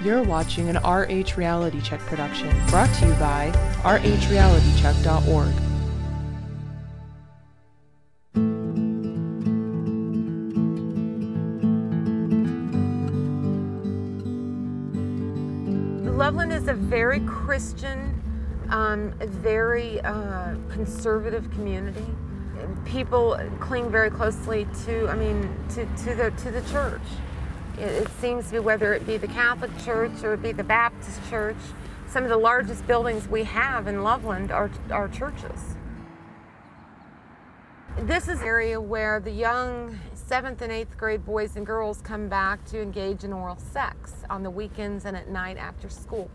You're watching an RH Reality Check production brought to you by rhrealitycheck.org. Loveland is a very Christian, very conservative community. People cling very closely to the church. It seems to be, whether it be the Catholic Church or it be the Baptist Church, some of the largest buildings we have in Loveland are churches. This is an area where the young 7th and 8th grade boys and girls come back to engage in oral sex on the weekends and at night after school.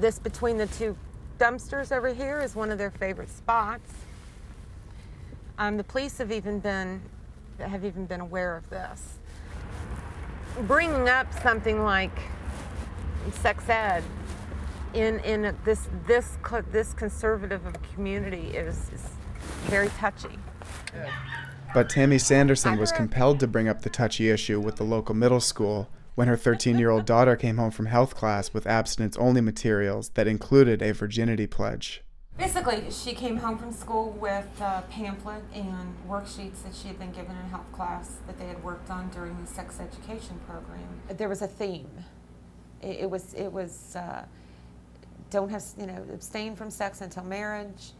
This, between the two dumpsters over here, is one of their favorite spots. The police have even been aware of this. Bringing up something like sex ed in this conservative of a community is very touchy. But Tami Sanderson was compelled to bring up the touchy issue with the local middle school when her 13-year-old daughter came home from health class with abstinence-only materials that included a virginity pledge. Basically, she came home from school with a pamphlet and worksheets that she had been given in health class that they had worked on during the sex education program. There was a theme. It was don't have, abstain from sex until marriage.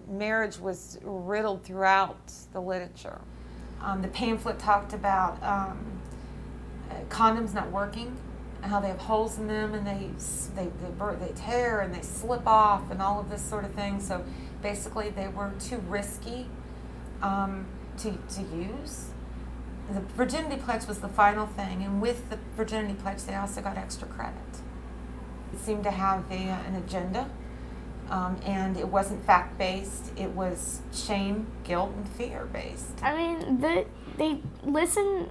Marriage was riddled throughout the literature. The pamphlet talked about condoms not working, how they have holes in them and they tear and they slip off and all of this sort of thing. So basically they were too risky to use. The virginity pledge was the final thing, and with the virginity pledge they also got extra credit. It seemed to have an agenda, and it wasn't fact-based. It was shame, guilt, and fear-based. I mean, they listen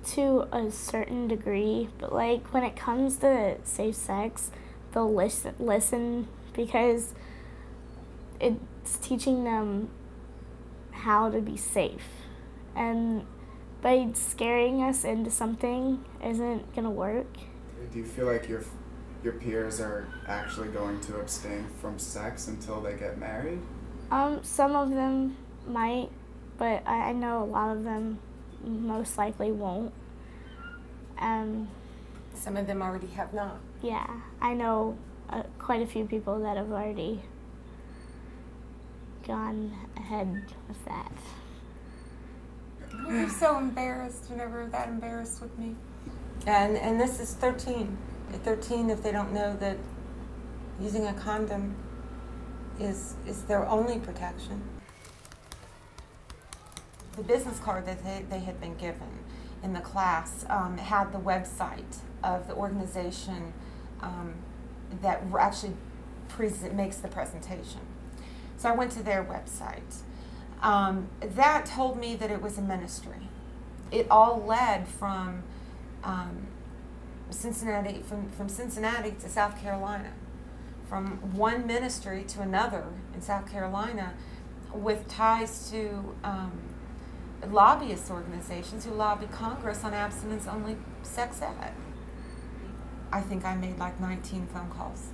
to a certain degree, but like when it comes to safe sex, they'll listen because it's teaching them how to be safe. And by scaring us into something isn't gonna work. Do you feel like your peers are actually going to abstain from sex until they get married? Some of them might, but I know a lot of them most likely won't. Some of them already have not. Yeah, I know quite a few people that have already gone ahead with that. You're so embarrassed. You're never that embarrassed with me. And this is 13. At 13, if they don't know that using a condom is their only protection. The business card that they had been given in the class had the website of the organization that actually makes the presentation. So I went to their website. That told me that it was a ministry. It all led from Cincinnati to South Carolina, from one ministry to another in South Carolina, with ties to lobbyist organizations who lobby Congress on abstinence-only sex ed. I think I made like 19 phone calls.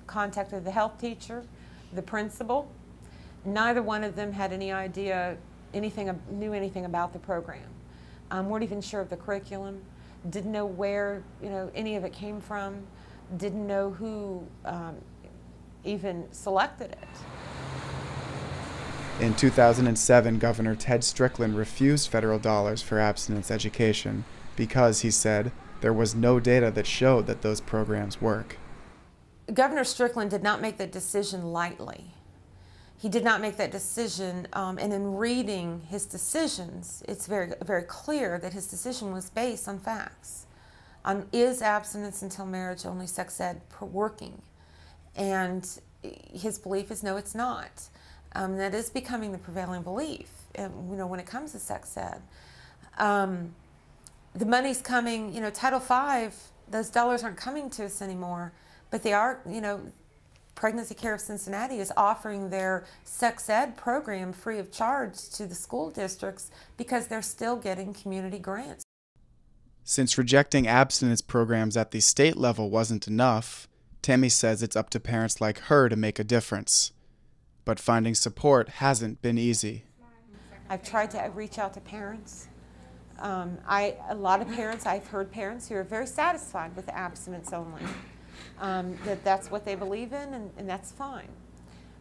Contacted the health teacher, the principal. Neither one of them had any idea, knew anything about the program. Weren't even sure of the curriculum. Didn't know where any of it came from. Didn't know who even selected it. In 2007, Governor Ted Strickland refused federal dollars for abstinence education because, he said, there was no data that showed that those programs work. Governor Strickland did not make that decision lightly. He did not make that decision, and in reading his decisions, it's very, very clear that his decision was based on facts. Is abstinence until marriage only sex ed working? And his belief is no, it's not. That is becoming the prevailing belief, when it comes to sex ed. The money's coming, Title V, those dollars aren't coming to us anymore, but they are, Pregnancy Care of Cincinnati is offering their sex ed program free of charge to the school districts because they're still getting community grants. Since rejecting abstinence programs at the state level wasn't enough, Tammy says it's up to parents like her to make a difference. But finding support hasn't been easy. I've tried to reach out to parents. A lot of parents, I've heard parents who are very satisfied with abstinence only, that's what they believe in, and that's fine.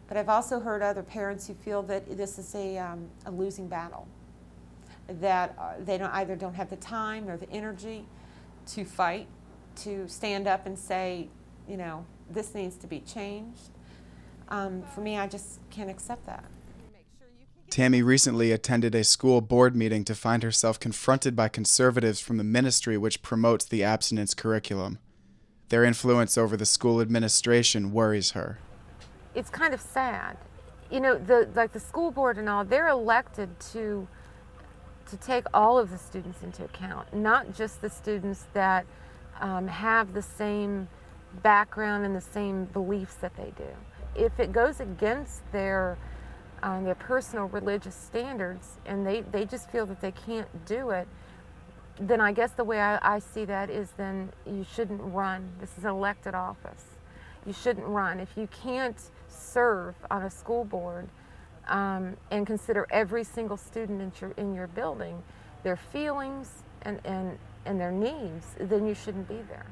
But I've also heard other parents who feel that this is a losing battle, that they don't have the time or the energy to fight, to stand up and say, you know, this needs to be changed. For me, I just can't accept that. Tammy recently attended a school board meeting to find herself confronted by conservatives from the ministry which promotes the abstinence curriculum. Their influence over the school administration worries her. It's kind of sad. You know, the school board and all, they're elected to take all of the students into account, not just the students that have the same background and the same beliefs that they do. If it goes against their personal religious standards and they just feel that they can't do it, then I guess the way I see that is then you shouldn't run. This is an elected office. You shouldn't run. If you can't serve on a school board and consider every single student in your building, their feelings and their needs, then you shouldn't be there.